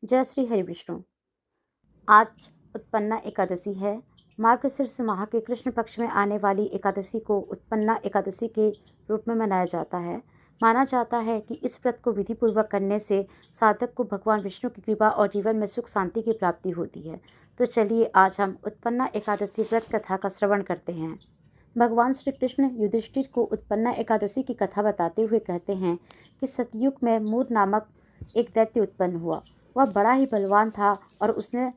जय श्री हरि विष्णु। आज उत्पन्ना एकादशी है। मार्गशीर्ष माह के कृष्ण पक्ष में आने वाली एकादशी को उत्पन्ना एकादशी के रूप में मनाया जाता है। माना जाता है कि इस व्रत को विधिपूर्वक करने से साधक को भगवान विष्णु की कृपा और जीवन में सुख शांति की प्राप्ति होती है। तो चलिए आज हम उत्पन्ना एकादशी व्रत कथा का श्रवण करते हैं। भगवान श्री कृष्ण युधिष्ठिर को उत्पन्ना एकादशी की कथा बताते हुए कहते हैं कि सतयुग में मूर नामक एक दैत्य उत्पन्न हुआ। वह बड़ा ही बलवान था और उसने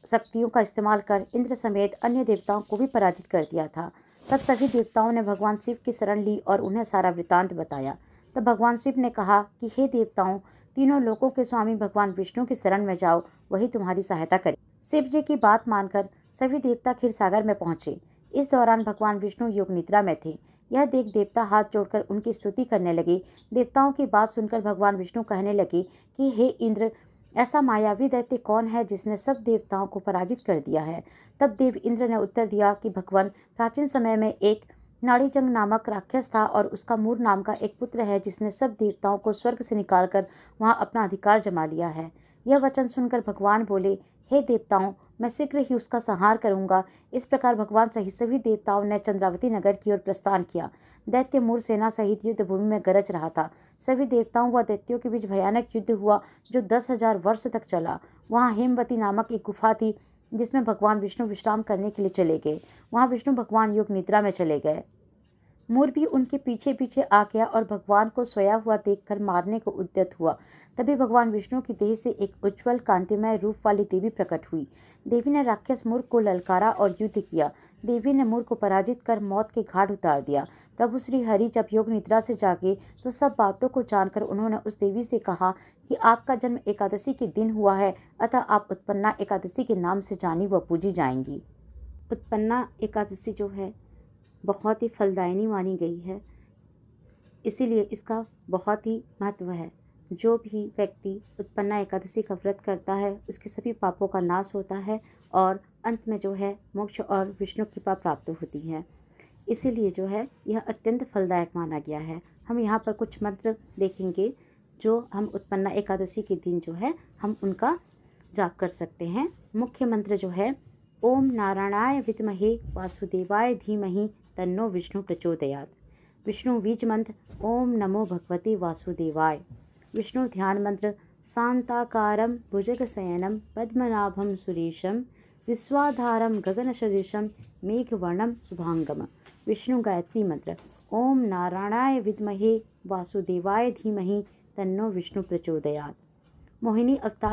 शक्तियों का इस्तेमाल कर इंद्र समेत अन्य देवताओं को भी पराजित कर दिया था। तब सभी देवताओं ने भगवान शिव की शरण ली और उन्हें सारा वृतांत बताया। तब भगवान शिव ने कहा कि हे देवताओं, तीनों लोकों के स्वामी भगवान विष्णु की शरण में जाओ, वही तुम्हारी सहायता करे। शिव जी की बात मानकर सभी देवता क्षीर सागर में पहुंचे। इस दौरान भगवान विष्णु योग निद्रा में थे। यह देख देवता हाथ जोड़कर उनकी स्तुति करने लगे। देवताओं की बात सुनकर भगवान विष्णु कहने लगे कि हे इंद्र, ऐसा मायावी दैत्य कौन है जिसने सब देवताओं को पराजित कर दिया है। तब देव इंद्र ने उत्तर दिया कि भगवान, प्राचीन समय में एक नाड़ीजंग नामक राक्षस था और उसका मूर नाम का एक पुत्र है जिसने सब देवताओं को स्वर्ग से निकालकर वहां अपना अधिकार जमा लिया है। यह वचन सुनकर भगवान बोले, हे देवताओं, मैं शीघ्र ही उसका संहार करूंगा। इस प्रकार भगवान सहित सभी देवताओं ने चंद्रावती नगर की ओर प्रस्थान किया। दैत्य मूर सेना सहित युद्ध भूमि में गरज रहा था। सभी देवताओं व दैत्यों के बीच भयानक युद्ध हुआ जो 10,000 वर्ष तक चला। वहाँ हेमवती नामक एक गुफा थी जिसमें भगवान विष्णु विश्राम करने के लिए चले गए। वहाँ विष्णु भगवान योग निद्रा में चले गए। मोर भी उनके पीछे पीछे आ गया और भगवान को सोया हुआ देखकर मारने को उद्यत हुआ। तभी भगवान विष्णु की देह से एक उज्ज्वल कांतिमय रूप वाली देवी प्रकट हुई। देवी ने राक्षस मूर को ललकारा और युद्ध किया। देवी ने मूर को पराजित कर मौत के घाट उतार दिया। प्रभु श्री हरि जब योग निद्रा से जागे तो सब बातों को जानकर उन्होंने उस देवी से कहा कि आपका जन्म एकादशी के दिन हुआ है, अतः आप उत्पन्ना एकादशी के नाम से जानी व पूजी जाएंगी। उत्पन्ना एकादशी जो है बहुत ही फलदायिनी मानी गई है, इसीलिए इसका बहुत ही महत्व है। जो भी व्यक्ति उत्पन्ना एकादशी का व्रत करता है उसके सभी पापों का नाश होता है और अंत में जो है मोक्ष और विष्णु कृपा प्राप्त होती है। इसीलिए जो है यह अत्यंत फलदायक माना गया है। हम यहाँ पर कुछ मंत्र देखेंगे जो हम उत्पन्ना एकादशी के दिन जो है हम उनका जाप कर सकते हैं। मुख्य मंत्र जो है, ओम नारायणाय विद्महे वासुदेवाय धीमहि तन्नो विष्णु प्रचोदयात्। विष्णु बीज मंत्र, ओम नमो भगवते वासुदेवाय। विष्णु ध्यान मंत्र, शांताकारं भुजगशयनं पद्मनाभं सुरेशं विश्वाधारं गगनसदृशं मेघवर्णं शुभांगम। विष्णु गायत्री मंत्र, ओम नारायणाय विद्महे वासुदेवाय धीमहि तन्नो विष्णु प्रचोदयात्। मोहिनी अवतार